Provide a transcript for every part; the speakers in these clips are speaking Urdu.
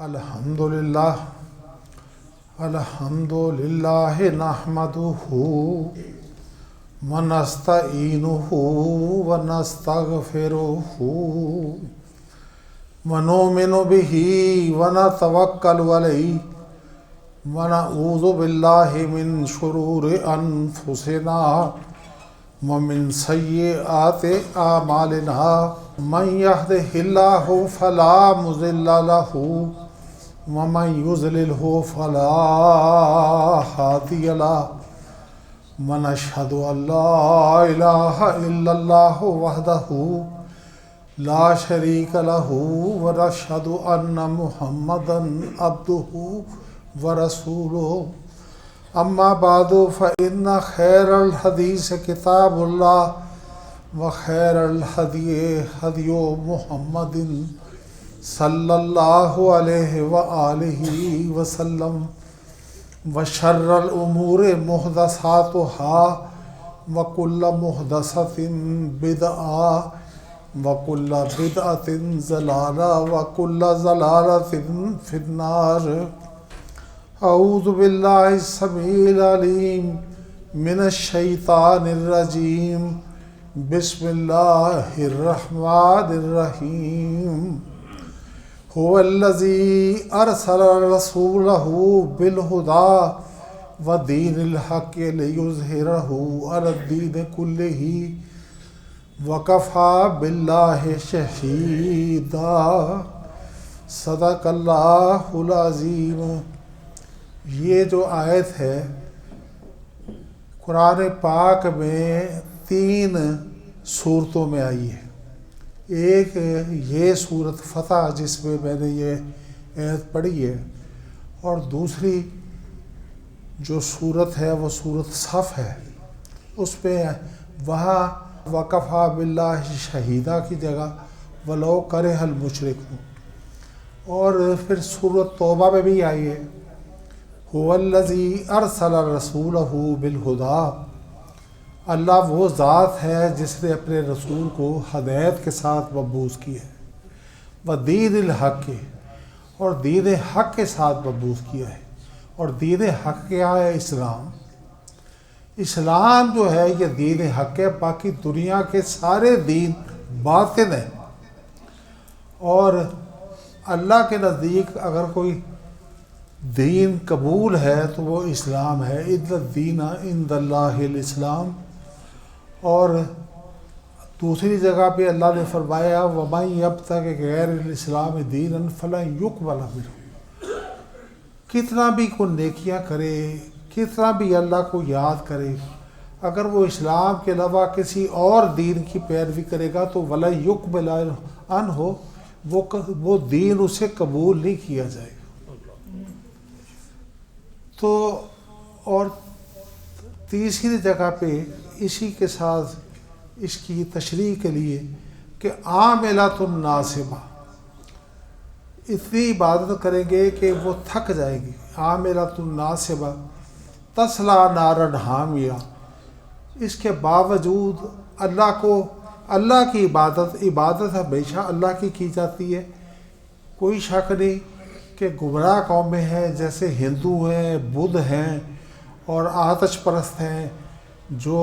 الحمدللہ نحمدہ ونستعینہ ونستغفرہ ونؤمن بہ ونتوکل علیہ ونعوذ باللہ من شرور انفسنا ومن سیئات اعمالنا من یہدہ اللہ فلا مضل لہ ومن یضللہ فلا ہادی لہ ونشہد ان لا الہ الا اللہ وحدہ لا شریک لہ ونشہد ان محمدا عبدہ ورسولہ اما بعد فإن خیر الحدیث کتاب اللہ وخیر الہدی ہدی محمد صلی اللہ علیہ وآلہ وسلم وشر الامور محدثاتها وکل محدثۃ بدعہ وکل بدعۃ ضلالہ وکل ضلالۃ فی النار۔ اعوذ باللہ السمیع العلیم من الشیطان الرجیم بسم اللہ الرحمن الرحیم۔ هو الذی ارسل رسولہ بالہدی ودین الحق لیظہرہ علی الدین کلہ وکفی باللہ شہیدا۔ صدق اللہ العظیم۔ یہ جو آیت ہے قرآن پاک میں 3 صورتوں میں آئی ہے۔ ایک یہ صورت فتح جس میں میں نے یہ آیت پڑھی ہے، اور دوسری جو صورت ہے وہ صورت صف ہے، اس میں وہاں وکفی باللہ شہیدہ کی جگہ ولو کرہ المشرکون، اور پھر صورت توبہ میں بھی آئی ہے هو الذی ارسل رسولہ بالہدی۔ اللہ وہ ذات ہے جس نے اپنے رسول کو ہدایت کے ساتھ مبعوث کیا ہے، ودین الحق، اور دین حق کے ساتھ مبعوث کیا ہے۔ اور دین حق کیا ہے؟ اسلام۔ اسلام جو ہے یہ دین حق ہے، باقی دنیا کے سارے دین باطل ہیں، اور اللہ کے نزدیک اگر کوئی دین قبول ہے تو وہ اسلام ہے۔ ان الدین عند اللہ الاسلام۔ اور دوسری جگہ پہ اللہ نے فرمایا وَمَن يَبْتَغِ غَيْرَ الْإِسْلَامِ دِينًا فَلَن يُقْبَلَ مِنْهُ۔ کتنا بھی کوئی نیکیاں کرے، کتنا بھی اللہ کو یاد کرے، اگر وہ اسلام کے علاوہ کسی اور دین کی پیروی کرے گا تو وَلَن يُقْبَلَ عَنْهُ، وہ دین اسے قبول نہیں کیا جائے گا۔ تو اور تیسری جگہ پہ اسی کے ساتھ اس کی تشریح کے لیے کہ عاملۃ ناصبہ، اتنی عبادت کریں گے کہ وہ تھک جائیں گے۔ عاملۃ ناصبہ تصلیٰ نارا حامیہ۔ اس کے باوجود اللہ کی عبادت ہمیشہ اللہ کی جاتی ہے۔ کوئی شک نہیں کہ گمراہ قومیں ہیں، جیسے ہندو ہیں، بدھ ہیں اور آتش پرست ہیں۔ جو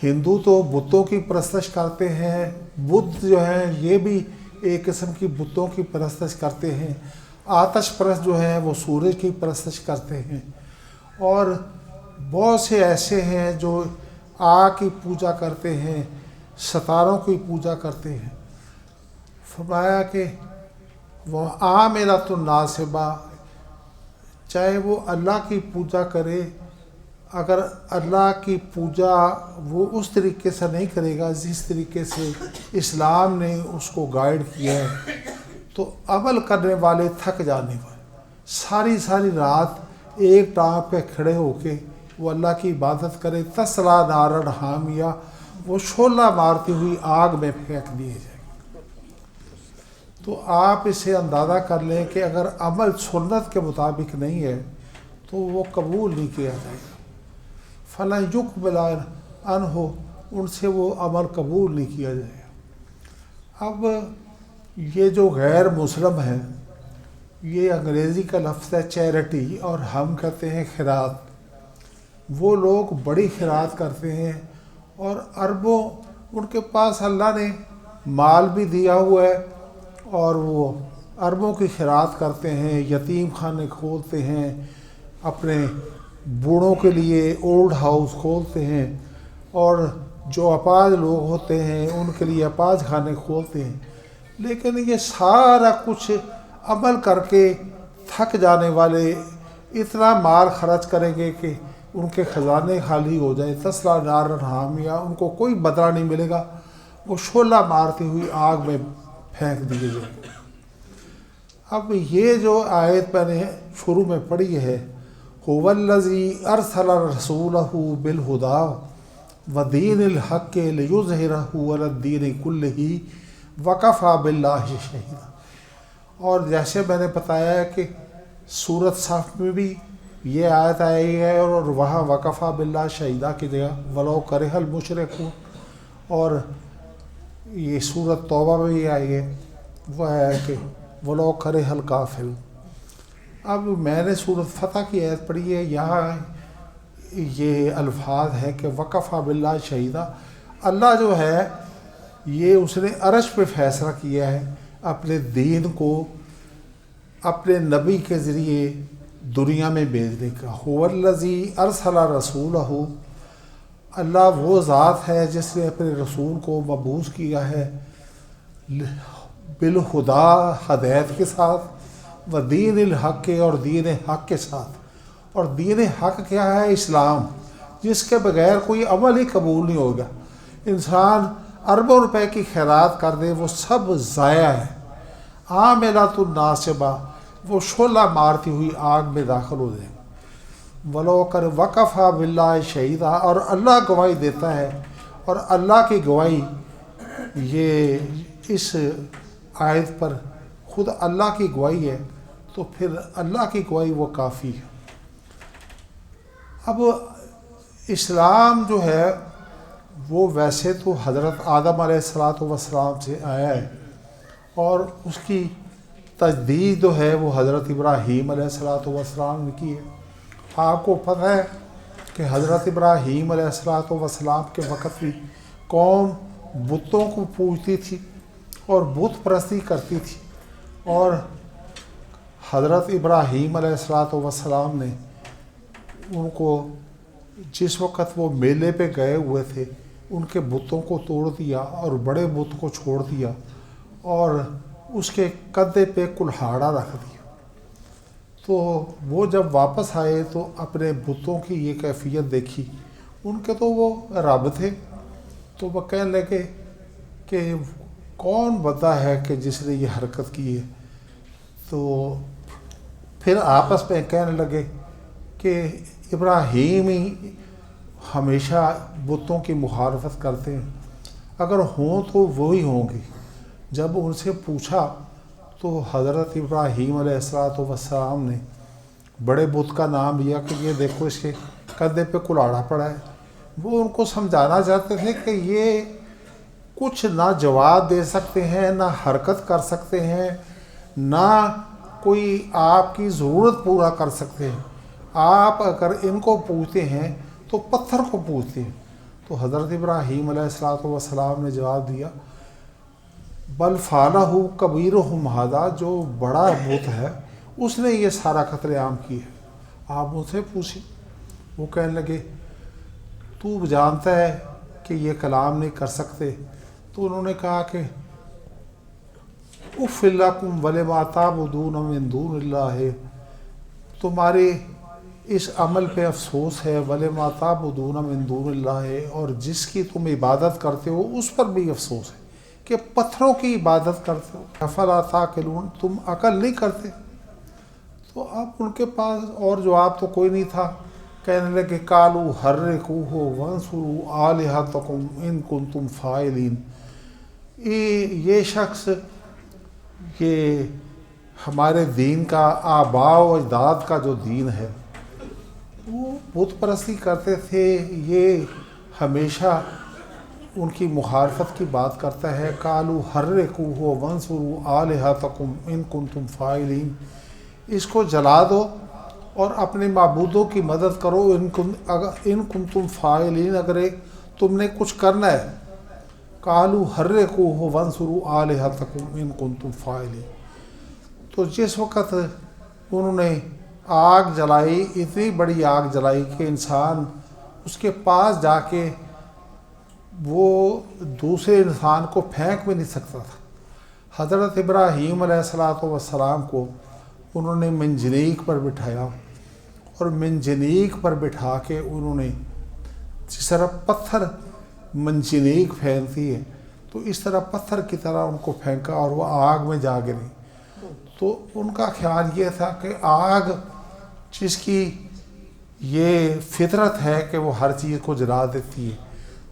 ہندو تو بتوں کی پرستش کرتے ہیں، بدھ جو ہیں یہ بھی ایک قسم کی بتوں کی پرستش کرتے ہیں، آتش پرست جو ہیں وہ سورج کی پرستش کرتے ہیں، اور بہت سے ایسے ہیں جو آگ کی پوجا کرتے ہیں، ستاروں کی پوجا کرتے ہیں۔ فرمایا کہ وہ عاملۃ ناصبہ، چاہے وہ اللہ کی پوجا کرے، اگر اللہ کی پوجا وہ اس طریقے سے نہیں کرے گا جس طریقے سے اسلام نے اس کو گائیڈ کیا ہے، تو عمل کرنے والے تھک جانے والے ساری رات ایک ٹانگ پہ کھڑے ہو کے وہ اللہ کی عبادت کرے، تصلیٰ نارا حامیہ، وہ شعلہ مارتی ہوئی آگ میں پھینک دیے جائے۔ تو آپ اسے اندازہ کر لیں کہ اگر عمل سنت کے مطابق نہیں ہے تو وہ قبول نہیں کیا جائے گا۔ فَلَن يُقْبَلَ عَنْهُ، ان سے وہ عمل قبول نہیں کیا جائے گا۔ اب یہ جو غیر مسلم ہیں یہ انگریزی کا لفظ ہے چیریٹی، اور ہم کہتے ہیں خیرات۔ وہ لوگ بڑی خیرات کرتے ہیں، اور اربوں ان کے پاس اللہ نے مال بھی دیا ہوا ہے، اور وہ اربوں کی خیرات کرتے ہیں، یتیم خانے کھولتے ہیں، اپنے بوڑھوں کے لیے اولڈ ہاؤس کھولتے ہیں، اور جو اپاہج لوگ ہوتے ہیں ان کے لیے اپاہج خانے کھولتے ہیں۔ لیکن یہ سارا کچھ عمل کر کے تھک جانے والے اتنا مال خرچ کریں گے کہ ان کے خزانے خالی ہو جائیں، تسلا نارن حامیہ، ان کو کوئی بدلہ نہیں ملے گا، وہ شعلہ مارتی ہوئی آگ میں پھینک دیے جائیں گے۔ اب یہ جو آیت میں نے شروع میں پڑھی ہے، هو الذی ارسل رسولہ بالہدی ودین الحق لیظہرہ علی الدین کلہ وکفی باللہ شہیدا، اور جیسے میں نے بتایا ہے کہ سورۃ صف میں بھی یہ آیت آئی ہے، اور وہاں وکفی باللہ شہیدا کی جگہ ولو کرہ المشرکون، اور یہ سورۃ توبہ میں بھی آئی ہے، وہ ہے کہ ولو کرہ الکافرون۔ اب میں نے سورۃ فتح کی آیت پڑھی ہے، یہاں یہ الفاظ ہے کہ وکفی باللہ شہیدا، اللہ جو ہے یہ اس نے عرش پہ فیصلہ کیا ہے اپنے دین کو اپنے نبی کے ذریعے دنیا میں بھیجنے کا۔ هو الذی ارسل رسولہ، اللہ وہ ذات ہے جس نے اپنے رسول کو مبعوث کیا ہے بالہدیٰ، ہدایت کے ساتھ، و دین الحق کے، اور دین حق کے ساتھ۔ اور دین حق کیا ہے؟ اسلام، جس کے بغیر کوئی عمل ہی قبول نہیں ہوگا۔ انسان اربوں روپے کی خیرات کر دے وہ سب ضائع ہے۔ عاملۃ ناصبہ، وہ شعلہ مارتی ہوئی آگ میں داخل ہو جائے گا۔ ولو کر وکفی باللہ شہیدا، اور اللہ گواہی دیتا ہے، اور اللہ کی گواہی یہ اس آیت پر خود اللہ کی گواہی ہے، تو پھر اللہ کی گواہی وہ کافی ہے۔ اب اسلام جو ہے وہ ویسے تو حضرت آدم علیہ السلام سے آیا ہے، اور اس کی تجدید جو ہے وہ حضرت ابراہیم علیہ السلام نے کی ہے۔ آپ کو پتہ ہے کہ حضرت ابراہیم علیہ السلام کے وقت بھی قوم بتوں کو پوجتی تھی اور بت پرستی کرتی تھی، اور حضرت ابراہیم علیہ السلام نے ان کو جس وقت وہ میلے پہ گئے ہوئے تھے ان کے بتوں کو توڑ دیا اور بڑے بت کو چھوڑ دیا، اور اس کے کندھے پہ کلہاڑا رکھ دیا۔ تو وہ جب واپس آئے تو اپنے بتوں کی یہ کیفیت دیکھی، ان کے تو وہ رب تھے، تو وہ کہنے لگے کہ کون بندہ ہے کہ جس نے یہ حرکت کی ہے۔ تو پھر آپس میں کہنے لگے کہ ابراہیم ہی ہمیشہ بتوں کی مخالفت کرتے ہیں، اگر ہوں تو وہی ہوں گے۔ جب ان سے پوچھا تو حضرت ابراہیم علیہ السلام نے بڑے بت کا نام لیا کہ یہ دیکھو اس کے کندھے پہ کلاڑا پڑا ہے۔ وہ ان کو سمجھانا چاہتے تھے کہ یہ کچھ نہ جواب دے سکتے ہیں، نہ حرکت کر سکتے ہیں، نہ کوئی آپ کی ضرورت پورا کر سکتے ہیں۔ آپ اگر ان کو پوچھتے ہیں تو پتھر کو پوچھتے ہیں۔ تو حضرت ابراہیم علیہ السلام نے جواب دیا بل فعلہ کبیرہم ھذا، جو بڑا بت ہے اس نے یہ سارا قتل عام کیا ہے، آپ ان سے پوچھیں۔ وہ کہنے لگے تو جانتا ہے کہ یہ کلام نہیں کر سکتے۔ تو انہوں نے کہا کہ اف لکم ولما تعبدون من دون اللہ، تمہارے اس عمل پہ افسوس ہے، ولما تعبدون من دون اللہ، اور جس کی تم عبادت کرتے ہو اس پر بھی افسوس ہے کہ پتھروں کی عبادت کرتے ہو۔ افلا تعقلون، تم عقل نہیں کرتے؟ تو اب ان کے پاس اور جواب تو کوئی نہیں تھا۔ کہنے لگے قالوا حرقوہ وانصروا آلہتکم ان کنتم فاعلین، یہ شخص یہ ہمارے دین کا آباء و اجداد کا جو دین ہے وہ بت پرستی کرتے تھے، یہ ہمیشہ ان کی مخالفت کی بات کرتا ہے۔ قالوا حرقوہ وانصروا آلہتکم ان کنتم فاعلین، اس کو جلا دو اور اپنے معبودوں کی مدد کرو ان کنتم فاعلین، اگر تم نے کچھ کرنا ہے۔ قالوا حرقوہ وانصروا آلہتکم ان کنتم فاعلین۔ تو جس وقت انہوں نے آگ جلائی، اتنی بڑی آگ جلائی کہ انسان اس کے پاس جا کے وہ دوسرے انسان کو پھینک بھی نہیں سکتا تھا۔ حضرت ابراہیم علیہ السلام کو انہوں نے منجنیق پر بٹھایا، اور منجنیق پر بٹھا کے انہوں نے جس طرح پتھر منجنیق پھینکتی ہے تو اس طرح پتھر کی طرح ان کو پھینکا اور وہ آگ میں جا گری۔ تو ان کا خیال یہ تھا کہ آگ جس کی یہ فطرت ہے کہ وہ ہر چیز کو جلا دیتی ہے،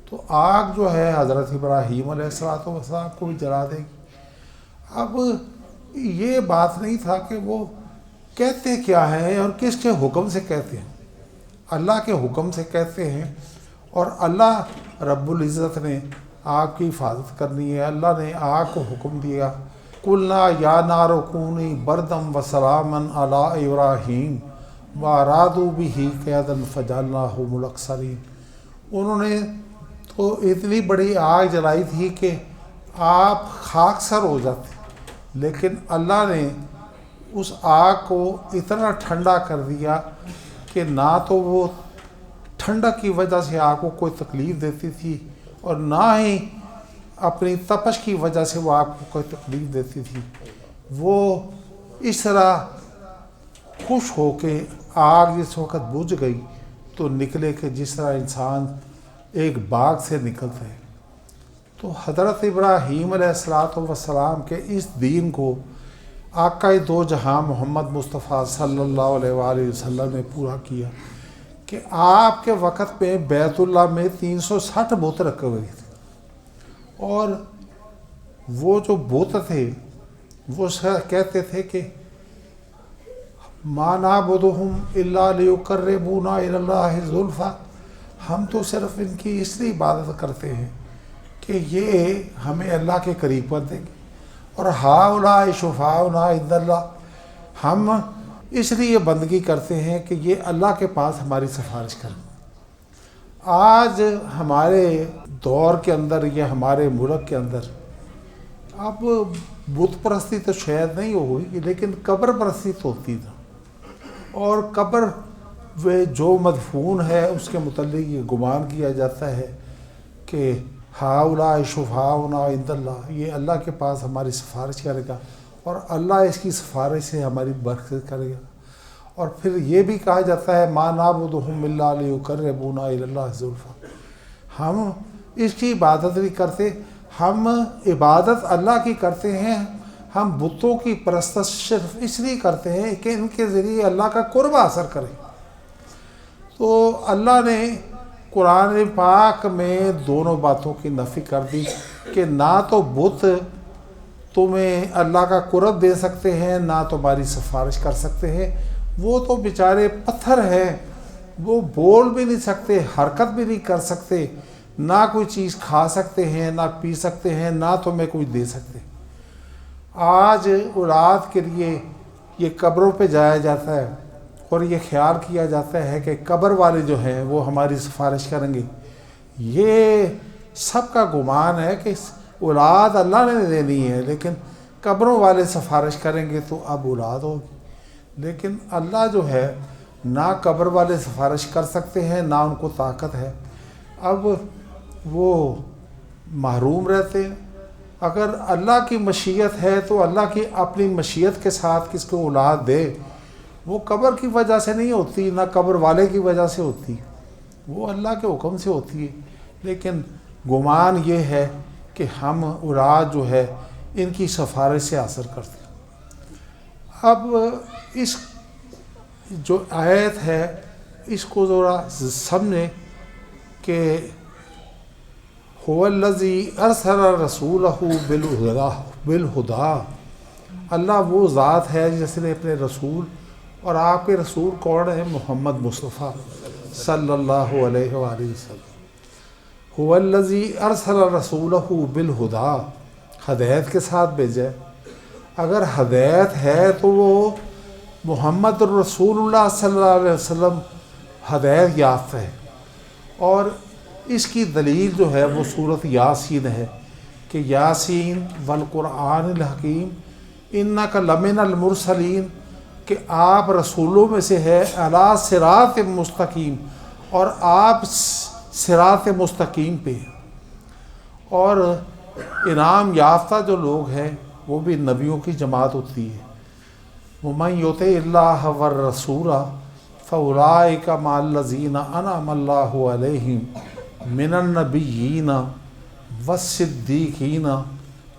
تو آگ جو ہے حضرت ابراہیم علیہ السلام کو بھی جلا دے گی۔ اب یہ بات نہیں تھا کہ وہ کہتے کیا ہیں اور کس کے حکم سے کہتے ہیں۔ اللہ کے حکم سے کہتے ہیں، اور اللہ رب العزت نے آگ کی حفاظت کرنی ہے۔ اللہ نے آگ کو حکم دیا، قلنا یا نار کونی بردم وسلاما علی ابراہیم وارادوا بہ کیدا فجعلناہم الاخسرین۔ انہوں نے تو اتنی بڑی آگ جلائی تھی کہ آپ خاکسر ہو جاتے، لیکن اللہ نے اس آگ کو اتنا ٹھنڈا کر دیا کہ نہ تو وہ ٹھنڈک کی وجہ سے آگ کو کوئی تکلیف دیتی تھی، اور نہ ہی اپنی تپش کی وجہ سے وہ آگ کو کوئی تکلیف دیتی تھی۔ وہ اس طرح خوش ہو کے آگ جس وقت بجھ گئی تو نکلے کہ جس طرح انسان ایک باغ سے نکلتا ہے۔ تو حضرت ابراہیم علیہ السلام کے اس دین کو آقا دو جہاں محمد مصطفیٰ صلی اللہ علیہ وآلہ وسلم نے پورا کیا کہ آپ کے وقت میں بیت اللہ میں 360 بت رکھے ہوئے تھے، اور وہ جو بت تھے وہ کہتے تھے کہ ما نعبدہم الا لیقربونا الی اللہ زلفیٰ، ہم تو صرف ان کی اس لیے عبادت کرتے ہیں کہ یہ ہمیں اللہ کے قریب کر دیں گے، اور ہؤلاء شفعاؤنا عند اللہ، ہم اس لیے بندگی کرتے ہیں کہ یہ اللہ کے پاس ہماری سفارش کریں۔ آج ہمارے دور کے اندر یا ہمارے ملک کے اندر اب بت پرستی تو شاید نہیں ہوئی، لیکن قبر پرستی تو ہوتی تھا، اور قبر جو مدفون ہے اس کے متعلق یہ گمان کیا جاتا ہے کہ ہؤلاء شفعاؤنا عند اللہ، یہ اللہ کے پاس ہماری سفارش کرے گا اور اللہ اس کی سفارش سے ہماری برکت کرے گا۔ اور پھر یہ بھی کہا جاتا ہے ما نعبدہم الا لیقربونا الی اللہ زلفیٰ، ہم اس کی عبادت نہیں کرتے، ہم عبادت اللہ کی کرتے ہیں، ہم بتوں کی پرستش صرف اس لیے کرتے ہیں کہ ان کے ذریعے اللہ کا قرب حاصل کریں۔ تو اللہ نے قرآن پاک میں دونوں باتوں کی نفی کر دی کہ نہ تو بت تمہیں اللہ کا قرب دے سکتے ہیں، نہ تمہاری سفارش کر سکتے ہیں، وہ تو بیچارے پتھر ہیں، وہ بول بھی نہیں سکتے، حرکت بھی نہیں کر سکتے، نہ کوئی چیز کھا سکتے ہیں، نہ پی سکتے ہیں، نہ تمہیں کوئی دے سکتے۔ آج اولاد کے لیے یہ قبروں پہ جایا جاتا ہے اور یہ خیال کیا جاتا ہے کہ قبر والے جو ہیں وہ ہماری سفارش کریں گے۔ یہ سب کا گمان ہے کہ اولاد اللہ نے دینی ہے، لیکن قبروں والے سفارش کریں گے تو اب اولاد ہوگی۔ لیکن اللہ جو ہے نہ قبر والے سفارش کر سکتے ہیں، نہ ان کو طاقت ہے، اب وہ محروم رہتے ہیں۔ اگر اللہ کی مشیت ہے تو اللہ کی اپنی مشیت کے ساتھ کس کو اولاد دے، وہ قبر کی وجہ سے نہیں ہوتی، نہ قبر والے کی وجہ سے ہوتی، وہ اللہ کے حکم سے ہوتی ہے۔ لیکن گمان یہ ہے کہ ہم اولاد جو ہے ان کی سفارش سے حاصل کرتے ہیں۔ اب اس جو آیت ہے اس کو ذرا سمجھیں کہ هو الذی ارسل رسولہ بالہدیٰ، اللہ وہ ذات ہے جس نے اپنے رسول، اور آپ کے رسول کون ہیں؟ محمد مصطفیٰ صلی اللہ علیہ وآلہ وسلم۔ هو الذی ارسل رسولہ بالہدیٰ، ہدایت کے ساتھ بھیجا ہے۔ اگر ہدایت ہے تو وہ محمد الرسول اللہ صلی اللہ علیہ وسلم ہدایت یافتہ ہے، اور اس کی دلیل جو ہے وہ صورت یاسین ہے کہ یاسین والقرآن الحکیم انک لمن المرسلین، کہ آپ رسولوں میں سے ہے، علی صراط مستقیم، اور آپ صراط مستقیم پہ ہیں۔ اور انعام یافتہ جو لوگ ہیں وہ بھی نبیوں کی جماعت ہوتی ہے۔ وَمَن يُطِعِ اللَّهَ وَالرَّسُولَ فَأُولَٰئِكَ مَعَ الَّذِينَ أَنْعَمَ اللَّهُ عَلَيْهِم مِّنَ النَّبِيِّينَ وَالصِّدِّيقِينَ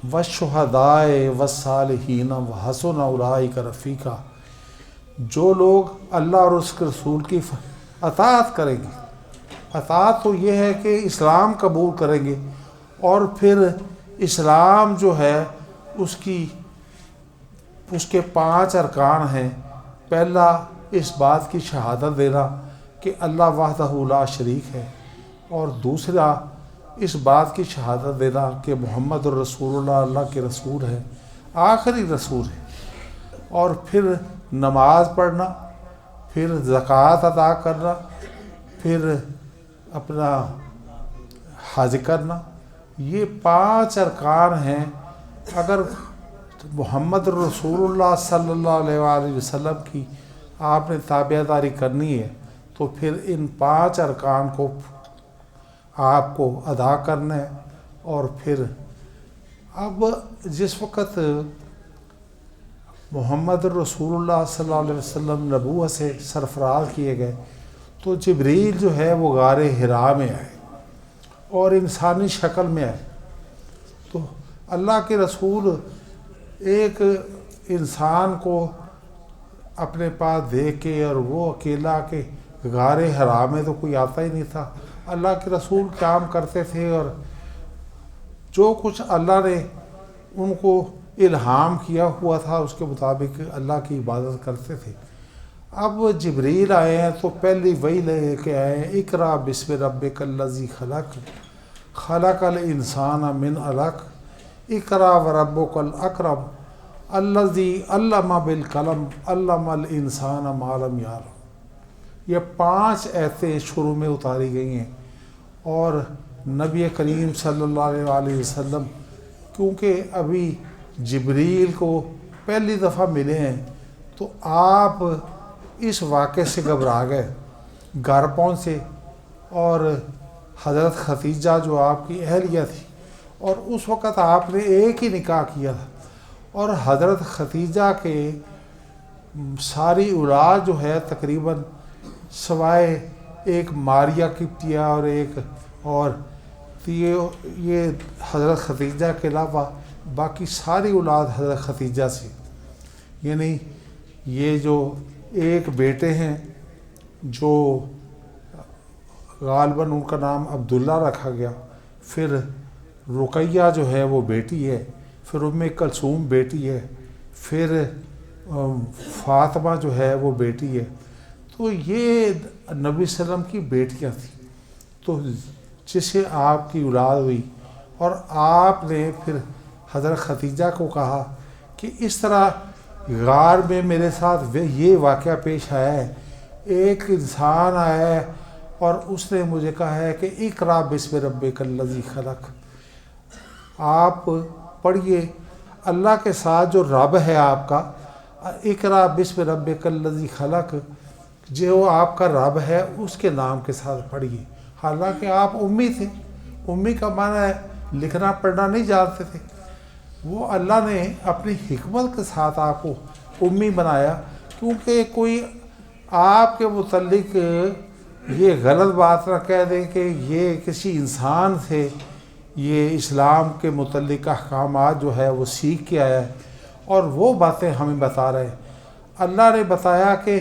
وَالشُّهَدَاءِ وَالصَّالِحِينَ وَحَسُنَ أُولَٰئِكَ رَفِیقًا۔ جو لوگ اللہ اور اس کے رسول کی اطاعت کریں گے، اطاعت تو یہ ہے کہ اسلام قبول کریں گے، اور پھر اسلام جو ہے اس کے 5 ارکان ہیں۔ پہلا اس بات کی شہادت دینا کہ اللہ وحدہ لا شریک ہے، اور دوسرا اس بات کی شہادت دینا کہ محمد الرسول اللہ اللہ کے رسول ہے، آخری رسول ہے، اور پھر نماز پڑھنا، پھر زکوٰۃ ادا کرنا، پھر اپنا حج کرنا۔ یہ 5 ارکان ہیں۔ اگر محمد الرسول اللہ صلی اللہ علیہ وآلہ وسلم کی آپ نے تابع داری کرنی ہے تو پھر ان 5 ارکان کو آپ کو ادا کرنا ہے۔ اور پھر اب جس وقت محمد الرسول اللہ صلی اللہ علیہ وسلم نبوت سے سرفراز کیے گئے تو جبریل جو ہے وہ غار حرا میں آئے اور انسانی شکل میں آئے۔ تو اللہ کے رسول ایک انسان کو اپنے پاس دیکھ کے، اور وہ اکیلا کہ غار حرا میں تو کوئی آتا ہی نہیں تھا، اللہ کے رسول کام کرتے تھے، اور جو کچھ اللہ نے ان کو الہام کیا ہوا تھا اس کے مطابق اللہ کی عبادت کرتے تھے۔ اب جبریل آئے ہیں تو پہلی وحی لے کے آئے ہیں، اقرا بسم ربک الذی خلق، خلق الانسان من علق، اقرا وربک الاکرم الذی علم بالقلم علم الانسان ما لم یعلم۔ یہ 5 ایتیں شروع میں اتاری گئی ہیں، اور نبی کریم صلی اللہ علیہ وآلہ وسلم کیونکہ ابھی جبریل کو پہلی دفعہ ملے ہیں تو آپ اس واقعے سے گھبرا گئے، گھر پہنچے، اور حضرت خدیجہ جو آپ کی اہلیہ تھی، اور اس وقت آپ نے ایک ہی نکاح کیا تھا، اور حضرت خدیجہ کے ساری اولاد جو ہے تقریباً سوائے ایک ماریہ قبطیہ اور ایک اور یہ حضرت خدیجہ کے علاوہ باقی ساری اولاد حضرت خدیجہ سے، یعنی یہ جو ایک بیٹے ہیں جو غالباً ان کا نام عبداللہ رکھا گیا، پھر رقیہ جو ہے وہ بیٹی ہے، پھر ام کلثوم بیٹی ہے، پھر فاطمہ جو ہے وہ بیٹی ہے، تو یہ نبی صلی اللہ علیہ وسلم کی بیٹیاں تھیں، تو جسے آپ کی اولاد ہوئی، اور آپ نے پھر حضرت خدیجہ کو کہا کہ اس طرح غار میں میرے ساتھ یہ واقعہ پیش آیا ہے، ایک انسان آیا ہے اور اس نے مجھے کہا ہے کہ اقرا بسم ربک الذی خلق، آپ پڑھیے اللہ کے ساتھ جو رب ہے آپ کا، اقرا بسم ربک الذی خلق، جو آپ کا رب ہے اس کے نام کے ساتھ پڑھیے۔ حالانکہ آپ امی تھے، امی کا معنی ہے لکھنا پڑھنا نہیں جانتے تھے، وہ اللہ نے اپنی حکمت کے ساتھ آپ کو امی بنایا، کیونکہ کوئی آپ کے متعلق یہ غلط بات نہ کہہ دے کہ یہ کسی انسان سے یہ اسلام کے متعلق احکامات جو ہے وہ سیکھ کے آیا ہے، اور وہ باتیں ہمیں بتا رہے ہیں۔ اللہ نے بتایا کہ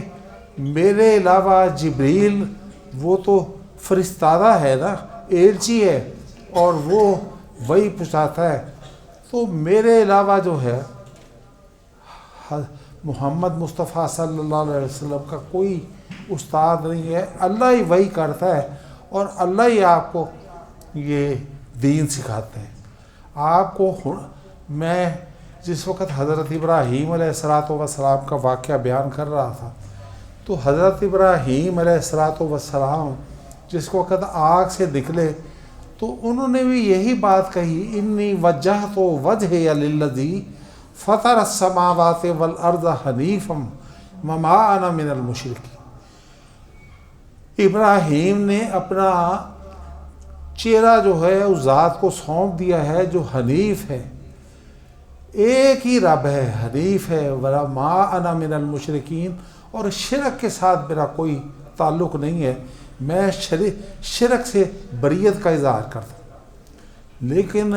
میرے علاوہ جبریل وہ تو فرستادہ ہے نا، ایلچی ہے، اور وہ وہی پہنچاتا ہے، تو میرے علاوہ جو ہے محمد مصطفیٰ صلی اللہ علیہ وسلم کا کوئی استاد نہیں ہے، اللہ ہی وہی کرتا ہے، اور اللہ ہی آپ کو یہ دین سکھاتے ہیں۔ آپ کو میں جس وقت حضرت ابراہیم علیہ السلام کا واقعہ بیان کر رہا تھا، تو حضرت ابراہیم علیہ السلام جس وقت آگ سے نکلے تو انہوں نے بھی یہی بات کہی، انی وجہت وجہی للذی فطر السماوات والارض حنیفا وما انا من المشرکین۔ ابراہیم نے اپنا چہرہ جو ہے اس ذات کو سونپ دیا ہے جو حنیف ہے، ایک ہی رب ہے، حنیف ہے، وما انا من المشرکین، اور شرک کے ساتھ میرا کوئی تعلق نہیں ہے، میں شرک سے بریت کا اظہار کرتا ہوں۔ لیکن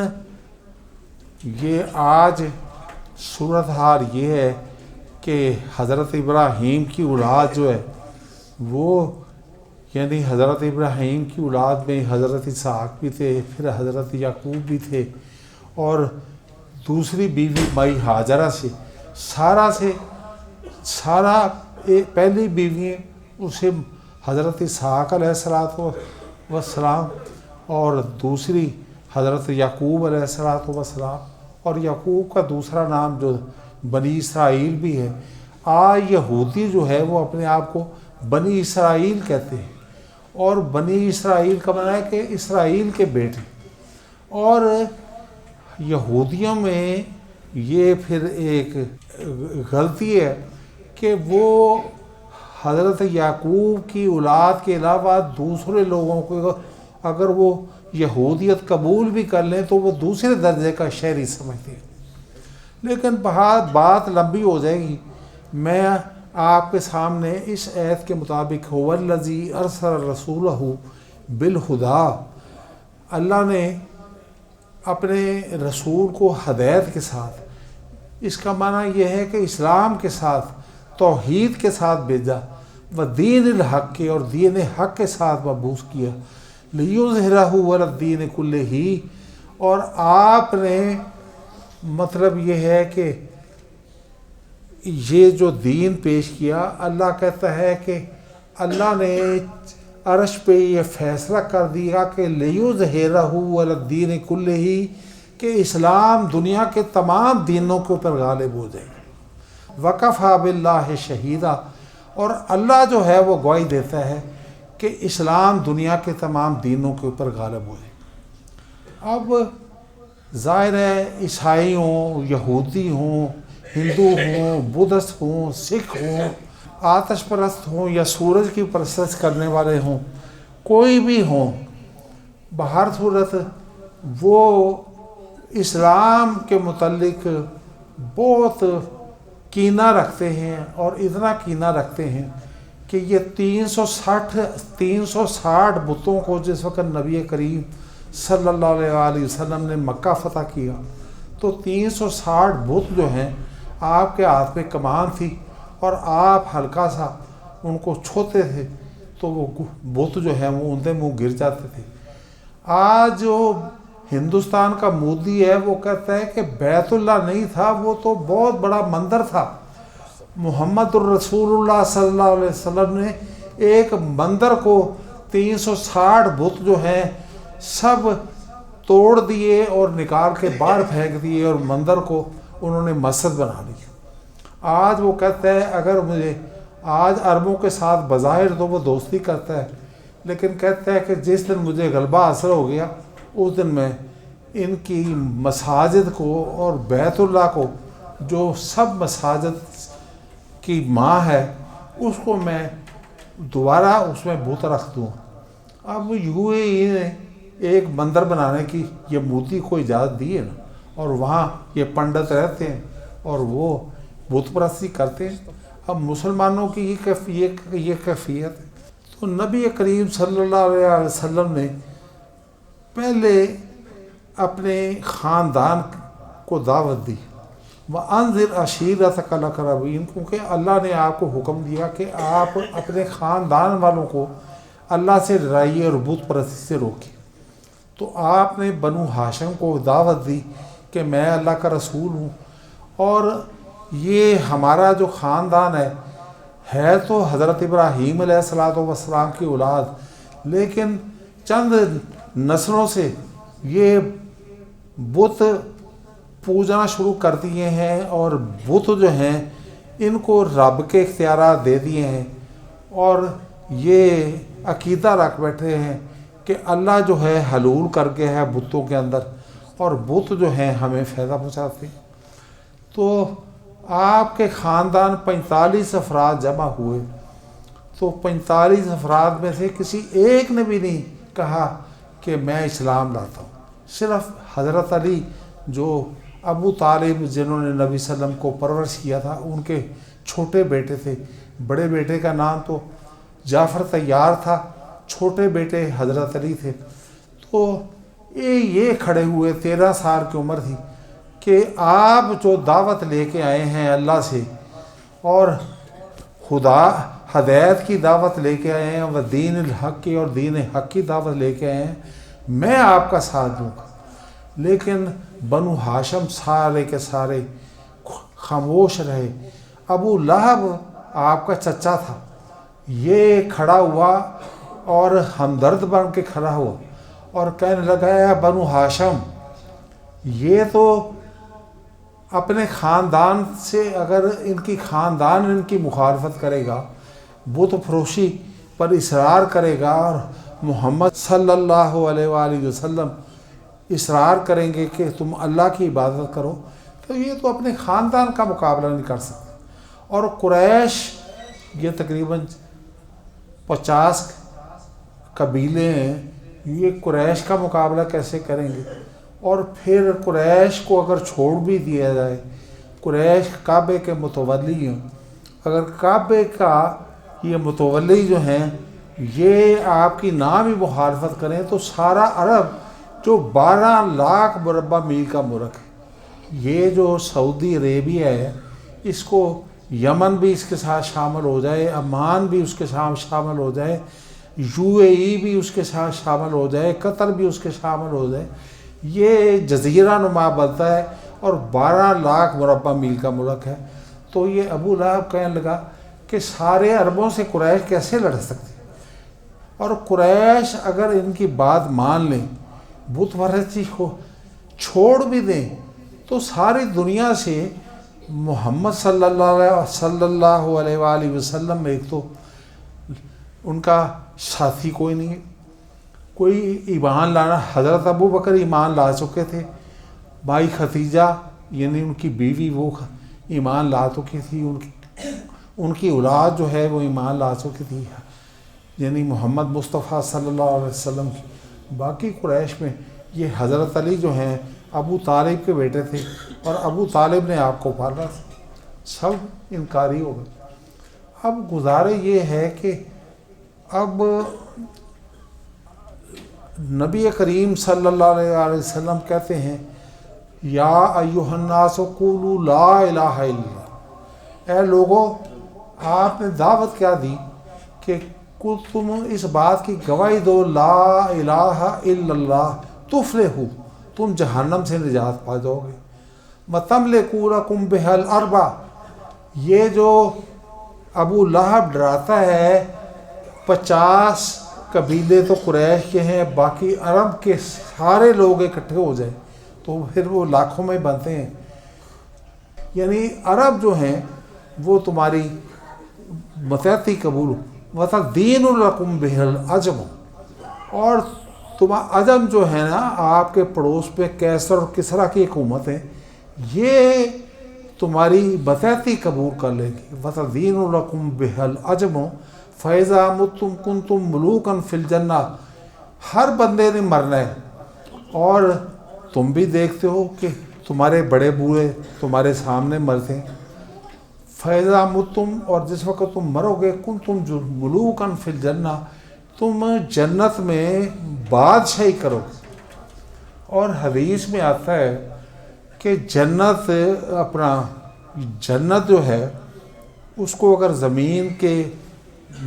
یہ آج صورتحال یہ ہے کہ حضرت ابراہیم کی اولاد جو ہے وہ، یعنی حضرت ابراہیم کی اولاد میں حضرت اسحاق بھی تھے، پھر حضرت یعقوب بھی تھے، اور دوسری بیوی مائی ہاجرہ سے سارا پہلی بیوی اسے حضرت اسحاق علیہ السلام، اور دوسری حضرت یعقوب علیہ السلام، اور یعقوب کا دوسرا نام جو بنی اسرائیل بھی ہے۔ یہودی جو ہے وہ اپنے آپ کو بنی اسرائیل کہتے ہیں، اور بنی اسرائیل کا معنی ہے کہ اسرائیل کے بیٹے، اور یہودیوں میں یہ پھر ایک غلطی ہے کہ وہ حضرت یعقوب کی اولاد کے علاوہ دوسرے لوگوں کو اگر وہ یہودیت قبول بھی کر لیں تو وہ دوسرے درجے کا شہری سمجھتے ہیں۔ لیکن بات لمبی ہو جائے گی، میں آپ کے سامنے اس آیت کے مطابق هو الذی ارسل رسولہ بالہدیٰ، اللہ نے اپنے رسول کو ہدایت کے ساتھ، اس کا معنی یہ ہے کہ اسلام کے ساتھ، توحید کے ساتھ بھیجا، و دین الحق کے، اور دین حق کے ساتھ مبعوث کیا، لیظہرہ علی الدین کلہ، اور آپ نے مطلب یہ ہے کہ یہ جو دین پیش کیا، اللہ کہتا ہے کہ اللہ نے عرش پہ یہ فیصلہ کر دیا کہ لیظہرہ علی الدین کلہ، کہ اسلام دنیا کے تمام دینوں کے اوپر غالب ہو جائے، وکفیٰ باللہ شہیدہ، اور اللہ جو ہے وہ گواہی دیتا ہے کہ اسلام دنیا کے تمام دینوں کے اوپر غالب ہو جائے۔ اب ظاہر ہے عیسائی ہوں، یہودی ہوں، ہندو ہوں، بدھسٹ ہوں، سکھ ہوں، آتش پرست ہوں، یا سورج کی پرستش کرنے والے ہوں، کوئی بھی ہوں، بہر صورت وہ اسلام کے متعلق بہت کینہ رکھتے ہیں، اور اتنا کینہ رکھتے ہیں کہ یہ 360 بتوں کو جس وقت نبی کریم صلی اللہ علیہ وسلم نے مکہ فتح کیا تو 360 بت جو ہیں آپ کے ہاتھ میں کمان تھی، اور آپ ہلکا سا ان کو چھوتے تھے تو وہ بت جو ہیں وہ ان کے منہ گر جاتے تھے۔ آج جو ہندوستان کا مودی ہے وہ کہتا ہے کہ بیت اللہ نہیں تھا، وہ تو بہت بڑا مندر تھا۔ محمد الرسول اللہ صلی اللہ علیہ وسلم نے ایک مندر کو 360 بت جو ہیں سب توڑ دیے اور نکال کے باہر پھینک دیے، اور مندر کو انہوں نے مسجد بنا لی۔ آج وہ کہتا ہے اگر مجھے آج عربوں کے ساتھ بظاہر تو وہ دوستی کرتا ہے، لیکن کہتا ہے کہ جس دن مجھے غلبہ حاصل ہو گیا اس دن میں ان کی مساجد کو اور بیت اللہ کو، جو سب مساجد کی ماں ہے، اس کو میں دوبارہ اس میں بت رکھ دوں۔ اب UAE نے ایک مندر بنانے کی یہ مودی کو اجازت دی ہے نا، اور وہاں یہ پنڈت رہتے ہیں اور وہ بت پرستی کرتے ہیں۔ اب مسلمانوں کی یہ کیفیت ہے۔ تو نبی کریم صلی اللہ علیہ وسلم نے پہلے اپنے خاندان کو دعوت دی، وَأَنذِرْ عَشِيرَتَكَ الْأَقْرَبِينَ، کیونکہ اللہ نے آپ کو حکم دیا کہ آپ اپنے خاندان والوں کو اللہ سے ڈرائیے اور بت پرستی سے روکیے۔ تو آپ نے بنو ہاشم کو دعوت دی کہ میں اللہ کا رسول ہوں، اور یہ ہمارا جو خاندان ہے تو حضرت ابراہیم علیہ السلام کی اولاد، لیکن چند نسلوں سے یہ بت پوجنا شروع کر دیے ہیں اور بت جو ہیں ان کو رب کے اختیارات دے دیے ہیں، اور یہ عقیدہ رکھ بیٹھے ہیں کہ اللہ جو ہے حلول کر کے ہے بتوں کے اندر، اور بت جو ہیں ہمیں فائدہ پہنچاتے ہیں۔ تو آپ کے خاندان 45 افراد جمع ہوئے، تو 45 افراد میں سے کسی ایک نے بھی نہیں کہا کہ میں اسلام لاتا ہوں۔ صرف حضرت علی جو ابو طالب جنہوں نے نبی صلی اللہ علیہ وسلم کو پرورش کیا تھا، ان کے چھوٹے بیٹے تھے، بڑے بیٹے کا نام تو جعفر طیار تھا، چھوٹے بیٹے حضرت علی تھے۔ تو یہ کھڑے ہوئے، 13 سال کی عمر تھی، کہ آپ جو دعوت لے کے آئے ہیں اللہ سے اور خدا ہدایت کی دعوت لے کے آئے ہیں، وہ دین الحق کی اور دین حق کی دعوت لے کے آئے ہیں، میں آپ کا ساتھ دوں گا۔ لیکن بنو ہاشم سارے کے سارے خاموش رہے۔ ابو لہب آپ کا چچا تھا، یہ کھڑا ہوا اور ہمدرد بن کے کھڑا ہوا اور کہنے لگا ہے بنو ہاشم، یہ تو اپنے خاندان سے، اگر ان کی خاندان ان کی مخالفت کرے گا، بت فروشی پر اصرار کرے گا، اور محمد صلی اللہ علیہ وآلہ وسلم اصرار کریں گے کہ تم اللہ کی عبادت کرو، تو یہ تو اپنے خاندان کا مقابلہ نہیں کر سکتے۔ اور قریش، یہ تقریباً 50 قبیلے ہیں، یہ قریش کا مقابلہ کیسے کریں گے؟ اور پھر قریش کو اگر چھوڑ بھی دیا جائے، قریش کعبے کے متولی ہیں، اگر کعبے کا یہ متولی جو ہیں یہ آپ کی نہ بھی مخالفت کریں، تو سارا عرب جو 12 لاکھ مربع میل کا ملک ہے، یہ جو سعودی عربیہ ہے، اس کو یمن بھی اس کے ساتھ شامل ہو جائے، عمان بھی اس کے ساتھ شامل ہو جائے، UAE بھی اس کے ساتھ شامل ہو جائے، قطر بھی اس کے شامل ہو جائے، یہ جزیرہ نما بنتا ہے اور 12 لاکھ مربع میل کا ملک ہے۔ تو یہ ابو لہب کہنے لگا کہ سارے عربوں سے قریش کیسے لڑ سکتے، اور قریش اگر ان کی بات مان لیں، بت پرستی کو چھوڑ بھی دیں، تو ساری دنیا سے محمد صلی اللہ علیہ وآلہ وسلم میں ایک تو ان کا ساتھی کوئی نہیں ہے، کوئی ایمان لانا، حضرت ابو بکر ایمان لا چکے تھے، بھائی ختیجہ یعنی ان کی بیوی وہ ایمان لا چکی تھی، ان کی اولاد جو ہے وہ ایمان لا چکی تھی، یعنی محمد مصطفیٰ صلی اللہ علیہ وسلم کی۔ باقی قریش میں یہ حضرت علی جو ہیں ابو طالب کے بیٹے تھے، اور ابو طالب نے آپ کو پالا تھا، سب انکاری ہو گئے۔ اب گزارے یہ ہے کہ اب نبی کریم صلی اللہ علیہ وسلم کہتے ہیں یا ایھا الناس قولوا لا الہ الا اللہ، اے لوگو آپ نے دعوت کیا دی کہ تم اس بات کی گواہی دو لا الہ الا اللہ تفلحوا، تم جہنم سے نجات پا جاؤ گے، وتملکونکم بها الارض، یہ جو ابو لہب ڈراتا ہے 50 قبیلے تو قریش کے ہیں، باقی عرب کے سارے لوگ اکٹھے ہو جائیں تو پھر وہ لاکھوں میں بنتے ہیں، یعنی عرب جو ہیں وہ تمہاری متحدی قبول، وَتَدِينُ لَكُمْ بِهِ الْعَجْمُ، اور عجم جو ہے نا آپ کے پڑوس پہ کیسر اور کسرا کی حکومت ہے، یہ تمہاری متحدی قبول کر لے گی، وَتَدِينُ لَكُمْ بِهِ الْعَجْمُ فَإِذَا مُتُّمْ كُنْتُمْ مُلُوكًا فِي الْجَنَّةِ، ہر بندے نے مرنا ہے، اور تم بھی دیکھتے ہو کہ تمہارے بڑے بوڑھے تمہارے سامنے مرتے ہیں، فَإِذَا مُتُّمْ، اور جس وقت تم مرو گے، كُنْتُمْ مُلُوكًا فِي الْجَنَّةِ، تم جنت میں بادشاہی کرو گے۔ اور حدیث میں آتا ہے کہ جنت جو ہے اس کو اگر زمین کے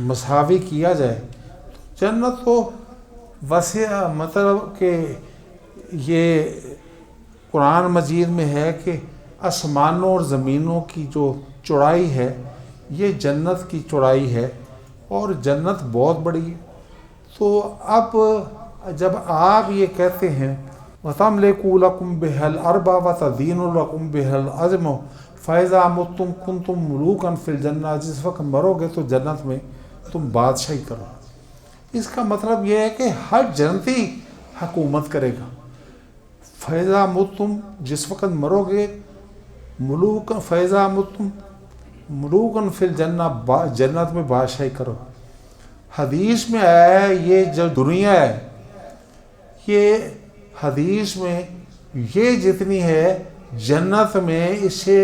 مساوی کیا جائے تو جنت تو وسیع، مطلب کہ یہ قرآن مجید میں ہے کہ آسمانوں اور زمینوں کی جو چوڑائی ہے یہ جنت کی چوڑائی ہے، اور جنت بہت بڑی ہے۔ تو اب جب آپ یہ کہتے ہیں وَتَمْلِكُوا لَكُمْ بِهَا الْأَرْبَ وَتَدِينُ لَكُمْ بِهَا الْعَزْمُ فَإِذَا مُتُّمْ كُنْتُمْ مُلُوكًا فِي الْجَنَّةِ، جس وقت مرو گے تو جنت میں تم بادشاہی کرو۔ اس کا مطلب یہ ہے کہ ہر جنتی حکومت کرے گا۔ فَإِذَا مُتُّمْ، جس وقت مرو گے، ملوکاً فَإِذَا مُتُّمْ ملوکاً فِي الْجَنَّةِ، جنت میں بادشاہی کرو۔ حدیث میں آیا ہے یہ جو دنیا ہے، یہ حدیث میں یہ جتنی ہے جنت میں اس سے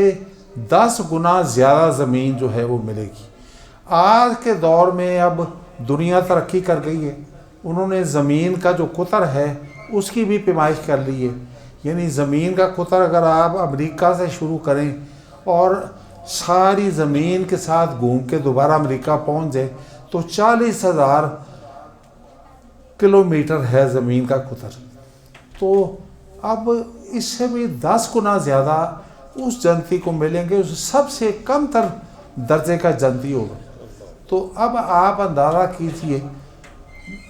10 گنا زیادہ زمین جو ہے وہ ملے گی۔ آج کے دور میں اب دنیا ترقی کر گئی ہے، انہوں نے زمین کا جو قطر ہے اس کی بھی پیمائش کر لی ہے۔ یعنی زمین کا قطر اگر آپ امریکہ سے شروع کریں اور ساری زمین کے ساتھ گھوم کے دوبارہ امریکہ پہنچ جائے تو 40,000 کلومیٹر ہے زمین کا قطر۔ تو اب اس سے بھی 10 گنا زیادہ اس جنتی کو ملیں گے، اس سب سے کم تر درجے کا جنتی ہوگا۔ تو اب آپ اندازہ کیجئے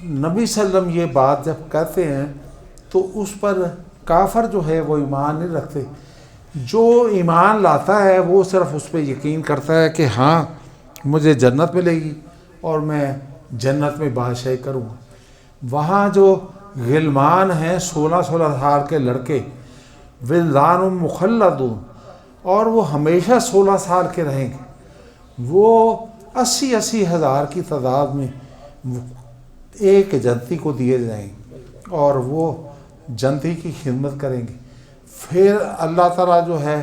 نبی صلی اللہ علیہ وسلم یہ بات جب کہتے ہیں تو اس پر کافر جو ہے وہ ایمان نہیں رکھتے۔ جو ایمان لاتا ہے وہ صرف اس پہ یقین کرتا ہے کہ ہاں مجھے جنت ملے گی اور میں جنت میں بادشاہی کروں گا۔ وہاں جو غلمان ہیں 16 سال کے لڑکے، ولدان مخلدون، اور وہ ہمیشہ 16 سال کے رہیں گے، وہ 80 ہزار کی تعداد میں ایک جنتی کو دیے جائیں گے اور وہ جنتی کی خدمت کریں گے۔ پھر اللہ تعالیٰ جو ہے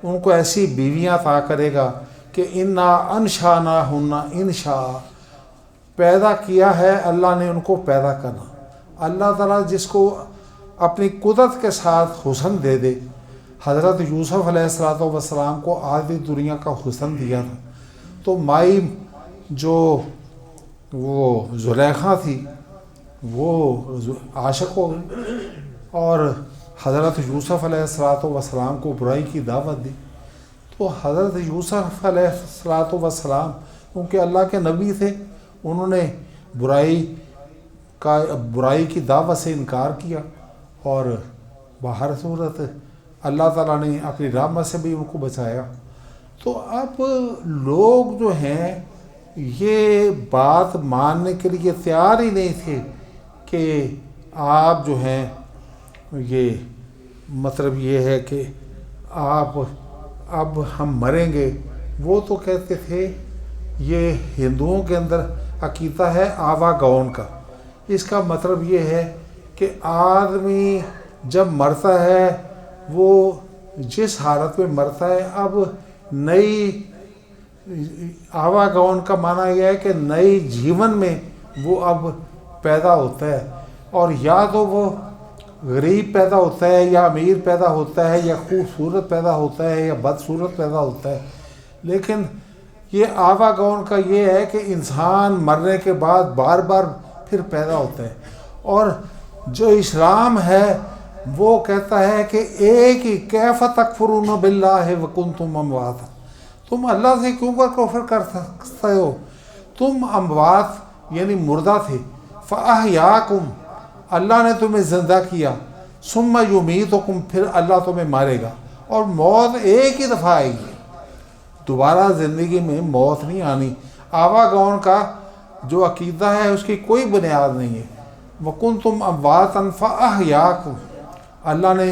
ان کو ایسی بیویاں عطا کرے گا کہ انا انشأناہن انشاء، پیدا کیا ہے اللہ نے ان کو پیدا کرنا۔ اللہ تعالیٰ جس کو اپنی قدرت کے ساتھ حسن دے دے، حضرت یوسف علیہ السلام کو آدھی دنیا کا حسن دیا تھا، تو مائی جو وہ زلیخا تھی وہ عاشق ہو گئی اور حضرت یوسف علیہ السلام کو برائی کی دعوت دی۔ تو حضرت یوسف علیہ السلام کیونکہ اللہ کے نبی تھے، انہوں نے برائی کی دعوت سے انکار کیا اور باہر صورت اللہ تعالیٰ نے اپنی رحمت سے بھی ان کو بچایا۔ تو اب لوگ جو ہیں یہ بات ماننے کے لیے تیار ہی نہیں تھے کہ آپ جو ہیں یہ مطلب یہ ہے کہ آپ اب ہم مریں گے۔ وہ تو کہتے تھے، یہ ہندوؤں کے اندر عقیدہ ہے آوا گون کا۔ اس کا مطلب یہ ہے کہ آدمی جب مرتا ہے وہ جس حالت میں مرتا ہے، اب نئی آوا گون کا معنی یہ ہے کہ نئی جیون میں وہ اب پیدا ہوتا ہے، اور یا تو وہ غریب پیدا ہوتا ہے یا امیر پیدا ہوتا ہے یا خوبصورت پیدا ہوتا ہے یا بدصورت پیدا ہوتا ہے۔ لیکن یہ آوا گون کا یہ ہے کہ انسان مرنے کے بعد بار بار پھر پیدا ہوتا ہے۔ اور جو اسلام ہے وہ کہتا ہے کہ ایک ہی کیف تکفرون باللہ وکنتم امواتا، تم اللہ سے کیوں کفر کر سکتے ہو، تم اموات یعنی مردہ تھے، فاحیاکم، اللہ نے تمہیں زندہ کیا، ثم یمیتکم، پھر اللہ تمہیں مارے گا، اور موت ایک ہی دفعہ آئے گی، دوبارہ زندگی میں موت نہیں آنی۔ آوا گون کا جو عقیدہ ہے اس کی کوئی بنیاد نہیں ہے۔ وکنتم امواتا فاحیاکم، اللہ نے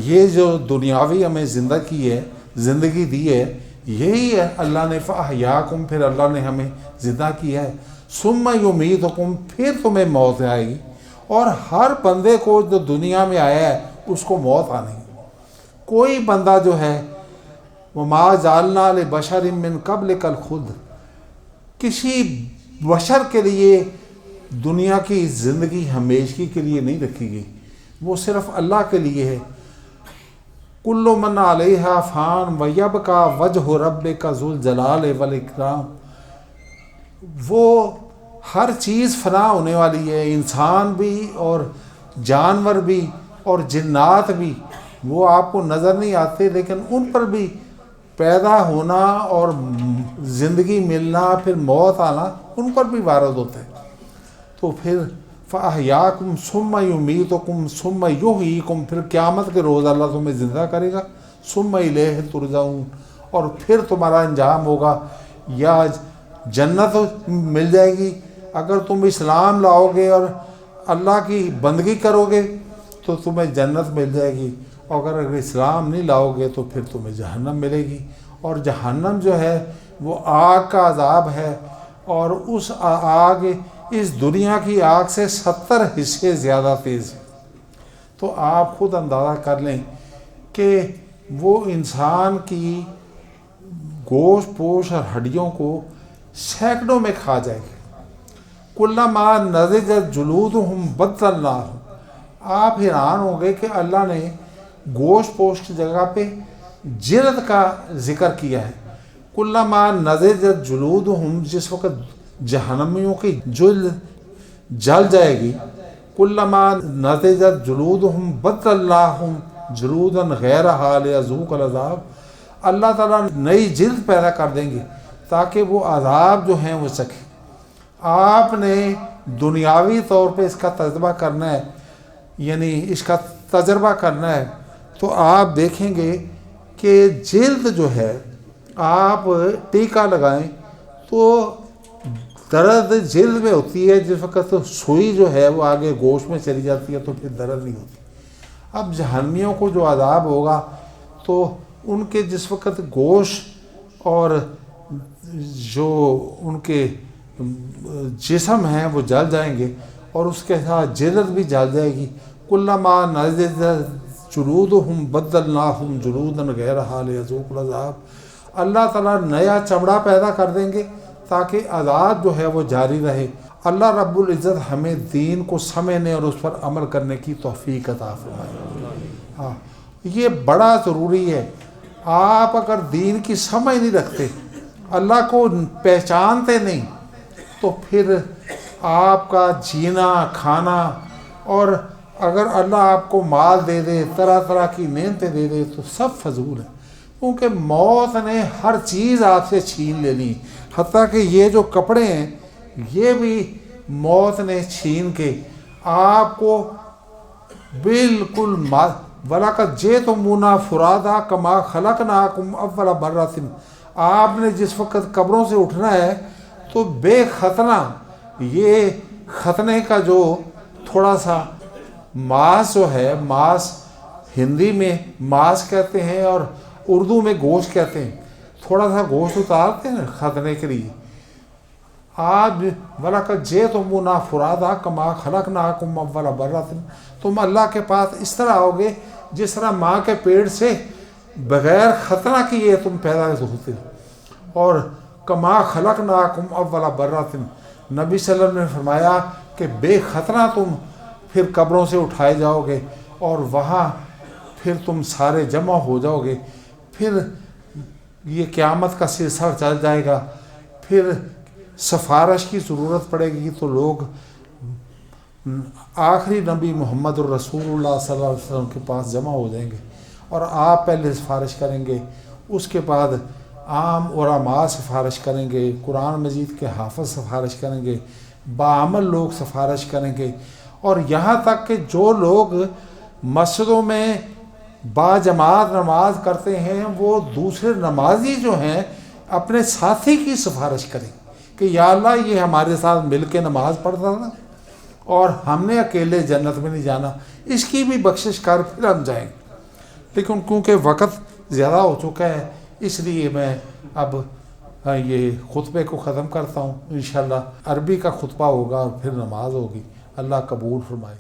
یہ جو دنیاوی ہمیں زندگی دی ہے یہی ہے، اللہ نے فاحیاکم، پھر اللہ نے ہمیں زندہ کیا ہے، ثم یمیتکم، پھر تمہیں موت آئے گی۔ اور ہر بندے کو جو دنیا میں آیا ہے اس کو موت آنی ہے۔ کوئی بندہ جو ہے وما جعلنا لبشر من قبلک الخلد، کسی بشر کے لیے دنیا کی زندگی ہمیشگی کے لیے نہیں رکھی گئی، وہ صرف اللہ کے لیے ہے۔ کل من علیہا فان ویبقی وجہ ربک ذو الجلال والاکرام، وہ ہر چیز فنا ہونے والی ہے، انسان بھی اور جانور بھی اور جنات بھی، وہ آپ کو نظر نہیں آتے لیکن ان پر بھی پیدا ہونا اور زندگی ملنا پھر موت آنا ان پر بھی وارد ہوتا ہے۔ تو پھر فَأَحْيَاكُمْ ثُمَّ يُمِيتُكُمْ ثُمَّ يُحْيِيكُمْ، پھر قیامت کے روز اللہ تمہیں زندہ کرے گا. ثُمَّ إِلَيْهِ تُرْجَعُونَ، اور پھر تمہارا انجام ہوگا یا جنت مل جائے گی اگر تم اسلام لاؤ گے اور اللہ کی بندگی کرو گے تو تمہیں جنت مل جائے گی، اور اگر اسلام نہیں لاؤ گے تو پھر تمہیں جہنم ملے گی. اور جہنم جو ہے وہ آگ کا عذاب ہے، اور اس آگ اس دنیا کی آگ سے 70 حصے زیادہ تیز ہے. تو آپ خود اندازہ کر لیں کہ وہ انسان کی گوشت پوش اور ہڈیوں کو سینکڑوں میں کھا جائے گی. کلما نضجت جلودہم بدلناہم، آپ حیران ہوں گے کہ اللہ نے گوشت پوش کی جگہ پہ جلد کا ذکر کیا ہے. کلما نضجت جلودہم، جس وقت جہنمیوں کی جلد جل جائے گی، کلما نضجت جلودہم بدلناہم جلودا غیرہا لیذوقوا العذاب، اللہ تعالیٰ نئی جلد پیدا کر دیں گے تاکہ وہ عذاب جو ہیں وہ سکیں. آپ نے دنیاوی طور پہ اس کا تجربہ کرنا ہے، یعنی اس کا تجربہ کرنا ہے، تو آپ دیکھیں گے کہ جلد جو ہے آپ ٹیکہ لگائیں تو درد جلد میں ہوتی ہے، جس وقت سوئی جو ہے وہ آگے گوشت میں چلی جاتی ہے تو پھر درد نہیں ہوتی. اب جہنمیوں کو جو عذاب ہوگا تو ان کے جس وقت گوشت اور جو ان کے جسم ہیں وہ جل جائیں گے اور اس کے ساتھ جلد بھی جل جائے گی. کلما نضجت جلودہم بدلناہم جلودا غیرہا لیذوقوا العذاب، اللہ تعالیٰ نیا چمڑا پیدا کر دیں گے تاکہ عذاب جو ہے وہ جاری رہے. اللہ رب العزت ہمیں دین کو سمجھنے اور اس پر عمل کرنے کی توفیق عطا فرمائے. ہاں، یہ بڑا ضروری ہے. آپ اگر دین کی سمجھ نہیں رکھتے، اللہ کو پہچانتے نہیں، تو پھر آپ کا جینا کھانا، اور اگر اللہ آپ کو مال دے دے، طرح طرح کی نعمتیں دے دے، تو سب فضول ہے. کیونکہ موت نے ہر چیز آپ سے چھین لینی، حتیٰ کہ یہ جو کپڑے ہیں یہ بھی موت نے چھین کے آپ کو بالکل وَلَقَدْ جِئْتُمُونَا فُرَادَىٰ كَمَا خَلَقْنَاكُمْ أَوَّلَ مَرَّةٍ، آپ نے جس وقت قبروں سے اٹھنا ہے تو بے ختنہ، یہ ختنے کا جو تھوڑا سا ماس جو ہے، ماس ہندی میں ماس کہتے ہیں اور اردو میں گوشت کہتے ہیں، تھوڑا سا گوشت اتارتے ہیں ختنے کے لیے. آج وَلَقَدْ جِئْتُمُونَا فُرَادَىٰ كَمَا خَلَقْنَاكُمْ أَوَّلَ مَرَّةٍ، تم اللہ کے پاس اس طرح آؤ گے جس طرح ماں کے پیٹ سے بغیر ختنہ کیے تم پیدا ہوتے ہو. اور کما خلقناکم اول مرۃ، نبی صلی اللہ علیہ وسلم نے فرمایا کہ بے ختنہ تم پھر قبروں سے اٹھائے جاؤ گے اور وہاں پھر تم سارے جمع ہو جاؤ گے. پھر یہ قیامت کا سلسلہ چل جائے گا، پھر سفارش کی ضرورت پڑے گی تو لوگ آخری نبی محمد الرسول اللہ صلی اللہ علیہ وسلم کے پاس جمع ہو جائیں گے اور آپ پہلے سفارش کریں گے، اس کے بعد عام علماء سفارش کریں گے، قرآن مجید کے حافظ سفارش کریں گے، باعمل لوگ سفارش کریں گے، اور یہاں تک کہ جو لوگ مسجدوں میں با جماعت نماز کرتے ہیں وہ دوسرے نمازی جو ہیں اپنے ساتھی کی سفارش کریں کہ یا اللہ یہ ہمارے ساتھ مل کے نماز پڑھتا تھا اور ہم نے اکیلے جنت میں نہیں جانا، اس کی بھی بخشش کر پھر ہم جائیں گے. لیکن کیونکہ وقت زیادہ ہو چکا ہے اس لیے میں اب یہ خطبے کو ختم کرتا ہوں. انشاءاللہ عربی کا خطبہ ہوگا اور پھر نماز ہوگی. اللہ قبول فرمائے.